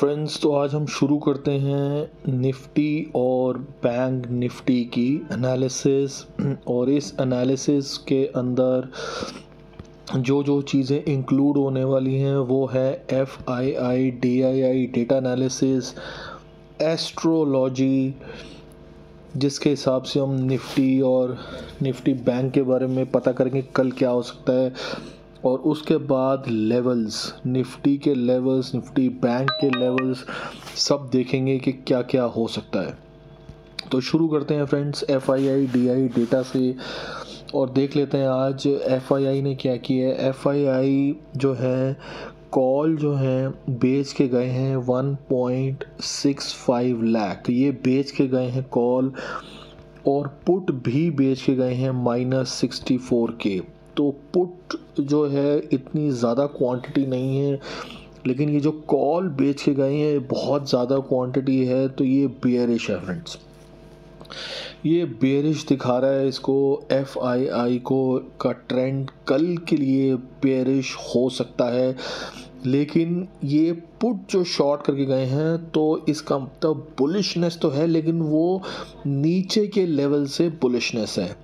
Friends, तो आज हम शुरू करते हैं निफ्टी और बैंक निफ्टी की एनालिसिस। और इस एनालिसिस के अंदर जो जो चीज़ें इंक्लूड होने वाली हैं वो है FII DII data analysis, astrology, जिसके हिसाब से हम निफ्टी और निफ्टी बैंक के बारे में पता करेंगे कल क्या हो सकता है। और उसके बाद लेवल्स, निफ्टी के लेवल्स, निफ्टी बैंक के लेवल्स सब देखेंगे कि क्या क्या हो सकता है। तो शुरू करते हैं फ्रेंड्स FII DII डेटा से और देख लेते हैं आज FII ने क्या किया है। FII जो है कॉल जो है बेच के गए हैं 1.65 लाख, ये बेच के गए हैं कॉल, और पुट भी बेच के गए हैं -64K। तो पुट जो है इतनी ज़्यादा क्वांटिटी नहीं है, लेकिन ये जो कॉल बेच के गए हैं बहुत ज़्यादा क्वांटिटी है, तो ये बेयरिश है फ्रेंड्स। ये बेयरिश दिखा रहा है इसको, FII को का ट्रेंड कल के लिए बेयरिश हो सकता है। लेकिन ये पुट जो शॉर्ट करके गए हैं तो इसका मतलब बुलिशनेस तो है, लेकिन वो नीचे के लेवल से बुलिशनेस है,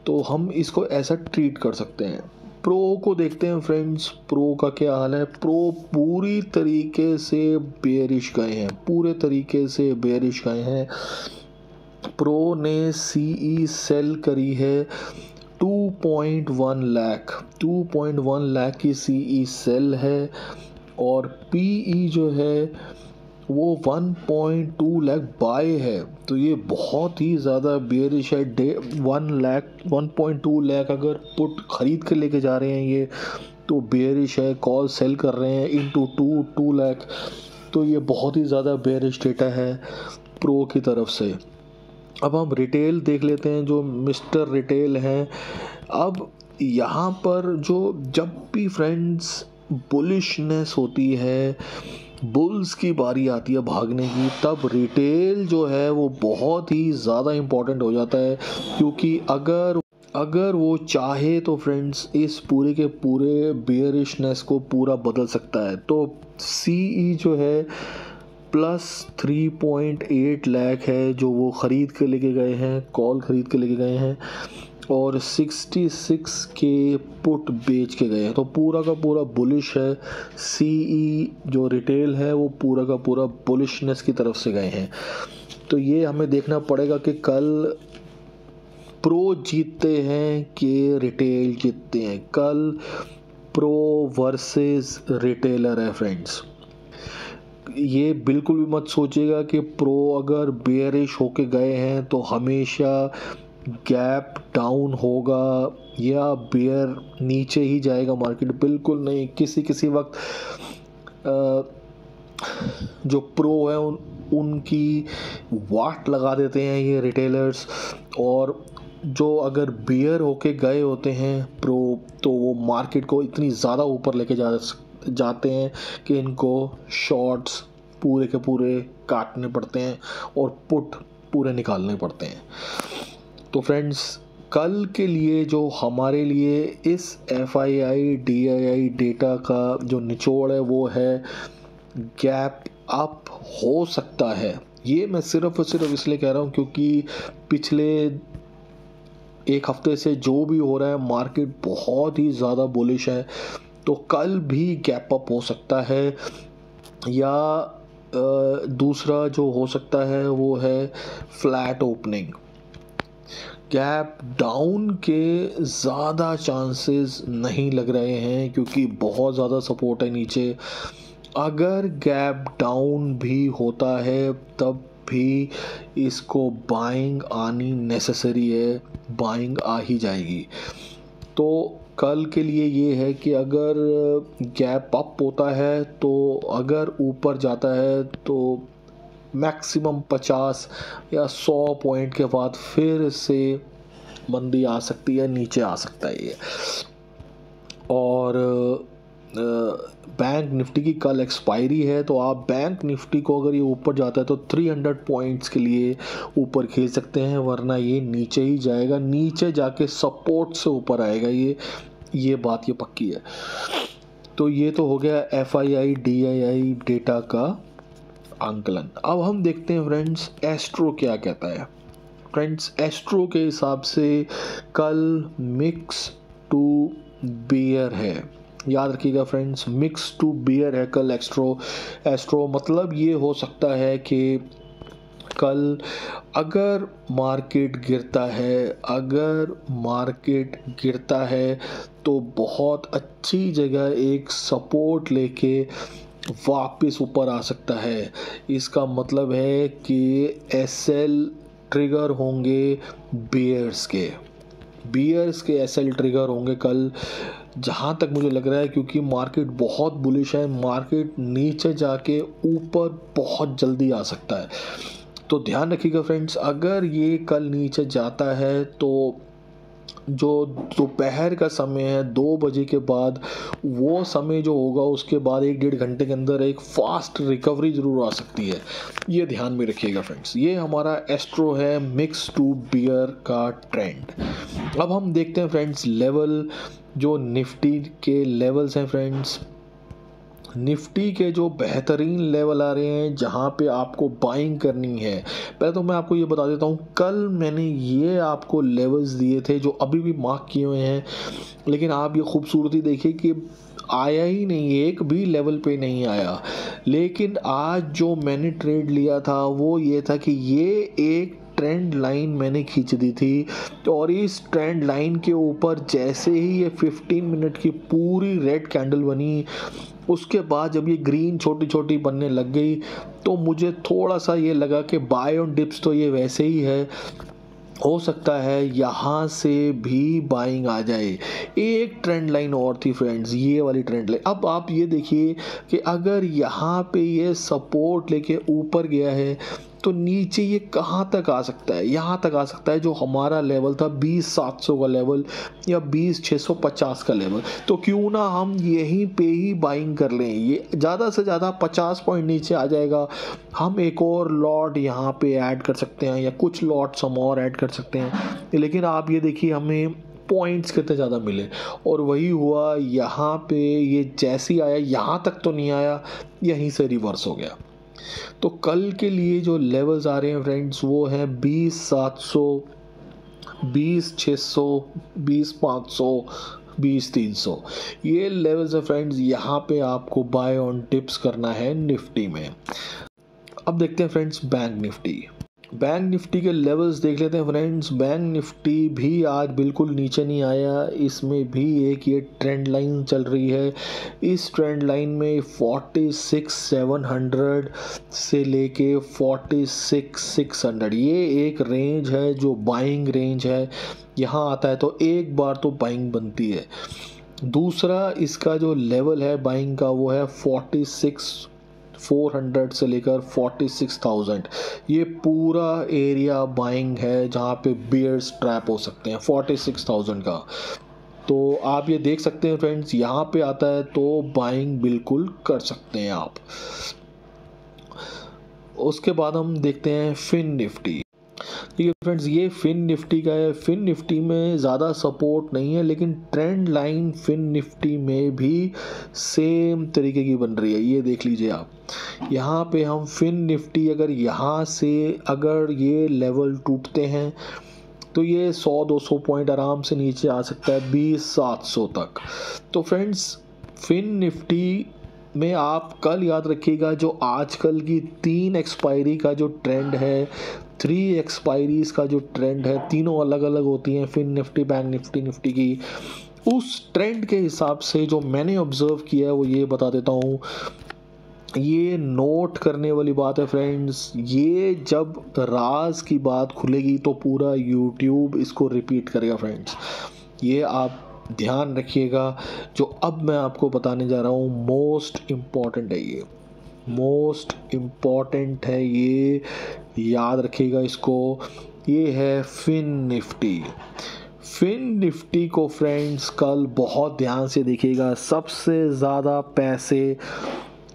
तो हम इसको ऐसा ट्रीट कर सकते हैं। प्रो को देखते हैं फ्रेंड्स, प्रो का क्या हाल है। प्रो पूरी तरीके से बेयरिश गए हैं, पूरे तरीके से बेयरिश गए हैं। प्रो ने CE सेल करी है 2.1 लाख, 2.1 लाख की CE सेल है, और PE जो है वो 1.2 लाख बाय है। तो ये बहुत ही ज़्यादा बेयरिश है। 1.2 लाख अगर पुट खरीद कर लेके जा रहे हैं ये, तो बेयरिश है। कॉल सेल कर रहे हैं इनटू 2 लाख, तो ये बहुत ही ज़्यादा बेयरिश डेटा है प्रो की तरफ से। अब हम रिटेल देख लेते हैं, जो मिस्टर रिटेल हैं। अब यहाँ पर जो जब भी फ्रेंड्स बुलिशनेस होती है, बुल्स की बारी आती है भागने की, तब रिटेल जो है वो बहुत ही ज़्यादा इम्पोर्टेंट हो जाता है। क्योंकि अगर वो चाहे तो फ्रेंड्स इस पूरे के पूरे बेयरिशनेस को पूरा बदल सकता है। तो CE जो है +3.8 लाख है जो वो ख़रीद के लेके गए हैं, कॉल ख़रीद के लेके गए हैं, और 66K पुट बेच के गए हैं। तो पूरा का पूरा बुलिश है। CE जो रिटेल है वो पूरा का पूरा बुलिशनेस की तरफ से गए हैं। तो ये हमें देखना पड़ेगा कि कल प्रो जीतते हैं कि रिटेल जीतते हैं। कल प्रो वर्सेस रिटेलर है फ्रेंड्स। ये बिल्कुल भी मत सोचिएगा कि प्रो अगर बेयरिश होके गए हैं तो हमेशा गैप डाउन होगा या बेयर नीचे ही जाएगा मार्केट। बिल्कुल नहीं। किसी वक्त जो प्रो है उनकी वाट लगा देते हैं ये रिटेलर्स, और जो अगर बेयर होके गए होते हैं प्रो, तो वो मार्केट को इतनी ज़्यादा ऊपर लेके जाते हैं कि इनको शॉर्ट्स पूरे के पूरे काटने पड़ते हैं और पुट पूरे निकालने पड़ते हैं। तो फ्रेंड्स कल के लिए जो हमारे लिए इस FII DII डेटा का जो निचोड़ है वो है गैप अप हो सकता है। ये मैं सिर्फ और सिर्फ इसलिए कह रहा हूँ क्योंकि पिछले एक हफ्ते से जो भी हो रहा है मार्केट बहुत ही ज़्यादा बुलिश है। तो कल भी गैप अप हो सकता है, या दूसरा जो हो सकता है वो है फ्लैट ओपनिंग। गैप डाउन के ज़्यादा चांसेस नहीं लग रहे हैं क्योंकि बहुत ज़्यादा सपोर्ट है नीचे। अगर गैप डाउन भी होता है तब भी इसको बाइंग आनी नेसेसरी है, बाइंग आ ही जाएगी। तो कल के लिए ये है कि अगर गैप अप होता है तो अगर ऊपर जाता है तो मैक्सिमम 50 या 100 पॉइंट के बाद फिर से मंदी आ सकती है, नीचे आ सकता है ये। और बैंक निफ्टी की कल एक्सपायरी है, तो आप बैंक निफ्टी को अगर ये ऊपर जाता है तो 300 पॉइंट्स के लिए ऊपर खेल सकते हैं, वरना ये नीचे ही जाएगा। नीचे जाके सपोर्ट से ऊपर आएगा ये बात ये पक्की है। तो ये तो हो गया FII DII डेटा का आंकलन। अब हम देखते हैं फ्रेंड्स एस्ट्रो क्या कहता है। फ्रेंड्स एस्ट्रो के हिसाब से कल मिक्स टू बियर है, याद रखिएगा फ्रेंड्स, मिक्स टू बियर है कल एस्ट्रो मतलब ये हो सकता है कि कल अगर मार्केट गिरता है तो बहुत अच्छी जगह एक सपोर्ट लेके वापस ऊपर आ सकता है। इसका मतलब है कि एसएल ट्रिगर होंगे बियर्स के एसएल ट्रिगर होंगे कल, जहाँ तक मुझे लग रहा है, क्योंकि मार्केट बहुत बुलिश है, मार्केट नीचे जाके ऊपर बहुत जल्दी आ सकता है। तो ध्यान रखिएगा फ्रेंड्स, अगर ये कल नीचे जाता है तो जो दोपहर का समय है 2 बजे के बाद, वो समय जो होगा उसके बाद 1-1.5 घंटे के अंदर एक फास्ट रिकवरी ज़रूर आ सकती है, ये ध्यान में रखिएगा फ्रेंड्स। ये हमारा एस्ट्रो है मिक्स टू बियर का ट्रेंड। अब हम देखते हैं फ्रेंड्स लेवल, जो निफ्टी के लेवल्स हैं फ्रेंड्स, निफ्टी के जो बेहतरीन लेवल आ रहे हैं जहां पे आपको बाइंग करनी है। पहले तो मैं आपको ये बता देता हूं, कल मैंने ये आपको लेवल्स दिए थे जो अभी भी मार्क किए हुए हैं, लेकिन आप ये खूबसूरती देखिए कि आया ही नहीं, एक भी लेवल पे नहीं आया। लेकिन आज जो मैंने ट्रेड लिया था वो ये था कि ये एक ट्रेंड लाइन मैंने खींच दी थी, और इस ट्रेंड लाइन के ऊपर जैसे ही ये 15 मिनट की पूरी रेड कैंडल बनी, उसके बाद जब ये ग्रीन छोटी छोटी बनने लग गई तो मुझे थोड़ा सा ये लगा कि बाय ऑन डिप्स तो ये वैसे ही है, हो सकता है यहाँ से भी बाइंग आ जाए। एक ट्रेंड लाइन और थी फ्रेंड्स, ये वाली ट्रेंड लाइन। अब आप ये देखिए कि अगर यहाँ पे ये सपोर्ट लेके ऊपर गया है तो नीचे ये कहाँ तक आ सकता है, यहाँ तक आ सकता है जो हमारा लेवल था 20,700 का लेवल या 20,650 का लेवल। तो क्यों ना हम यहीं पे ही बाइंग कर लें, ये ज़्यादा से ज़्यादा 50 पॉइंट नीचे आ जाएगा, हम एक और लॉट यहाँ पे ऐड कर सकते हैं या कुछ लॉट्स हम और ऐड कर सकते हैं। लेकिन आप ये देखिए हमें पॉइंट्स कितने ज़्यादा मिले, और वही हुआ यहाँ पे, ये जैसे ही आया यहाँ तक तो नहीं आया, यहीं से रिवर्स हो गया। तो कल के लिए जो लेवल्स आ रहे हैं फ्रेंड्स वो है 20,700, 20,600, 20,500, 20,300, ये लेवल्स है फ्रेंड्स। यहाँ पे आपको बाय ऑन टिप्स करना है निफ्टी में। अब देखते हैं फ्रेंड्स बैंक निफ्टी के लेवल्स देख लेते हैं फ्रेंड्स। बैंक निफ्टी भी आज बिल्कुल नीचे नहीं आया, इसमें भी एक ये ट्रेंड लाइन चल रही है। इस ट्रेंड लाइन में 46,700 से लेके 46,600 ये एक रेंज है जो बाइंग रेंज है, यहाँ आता है तो एक बार तो बाइंग बनती है। दूसरा इसका जो लेवल है बाइंग का वो है 46,400 से लेकर 46,000, ये पूरा एरिया बाइंग है जहाँ पे बियर्स ट्रैप हो सकते हैं 46,000 का। तो आप ये देख सकते हैं फ्रेंड्स, यहाँ पे आता है तो बाइंग बिल्कुल कर सकते हैं आप। उसके बाद हम देखते हैं फिन निफ्टी। ठीक है फ्रेंड्स, ये फिन निफ्टी का है। फिन निफ्टी में ज़्यादा सपोर्ट नहीं है, लेकिन ट्रेंड लाइन फिन निफ्टी में भी सेम तरीके की बन रही है, ये देख लीजिए आप। यहाँ पे हम फिन निफ्टी अगर यहाँ से अगर ये लेवल टूटते हैं तो ये 100-200 पॉइंट आराम से नीचे आ सकता है 20,700 तक। तो फ्रेंड्स फिन निफ्टी में आप कल याद रखिएगा जो आजकल की 3 एक्सपायरी का जो ट्रेंड है, 3 एक्सपायरीज का जो ट्रेंड है, तीनों अलग अलग होती हैं fin Nifty, bank Nifty, Nifty की। उस ट्रेंड के हिसाब से जो मैंने ऑब्जर्व किया है वो ये बता देता हूँ। ये नोट करने वाली बात है फ्रेंड्स, ये जब राज की बात खुलेगी तो पूरा यूट्यूब इसको रिपीट करेगा फ्रेंड्स, ये आप ध्यान रखिएगा। जो अब मैं आपको बताने जा रहा हूँ मोस्ट इम्पॉर्टेंट है, ये मोस्ट इम्पॉर्टेंट है, ये याद रखिएगा इसको। ये है फिन निफ्टी। फिन निफ्टी को फ्रेंड्स कल बहुत ध्यान से देखिएगा, सबसे ज़्यादा पैसे,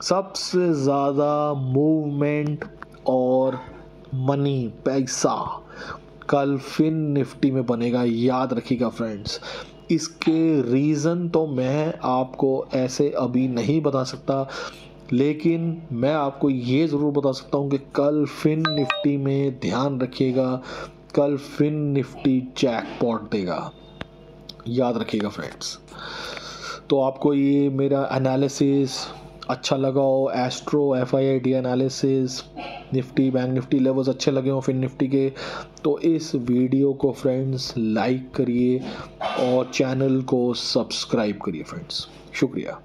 सबसे ज़्यादा मूवमेंट और मनी, पैसा कल फिन निफ्टी में बनेगा, याद रखिएगा फ्रेंड्स। इसके रीज़न तो मैं आपको ऐसे अभी नहीं बता सकता, लेकिन मैं आपको ये ज़रूर बता सकता हूँ कि कल फिन निफ्टी में ध्यान रखिएगा, कल फिन निफ्टी जैकपॉट देगा, याद रखिएगा फ्रेंड्स। तो आपको ये मेरा एनालिसिस अच्छा लगा हो, astro FIID analysis, Nifty bank Nifty levels अच्छे लगे हो फिन निफ्टी के, तो इस वीडियो को फ्रेंड्स लाइक करिए और चैनल को सब्सक्राइब करिए फ्रेंड्स। शुक्रिया।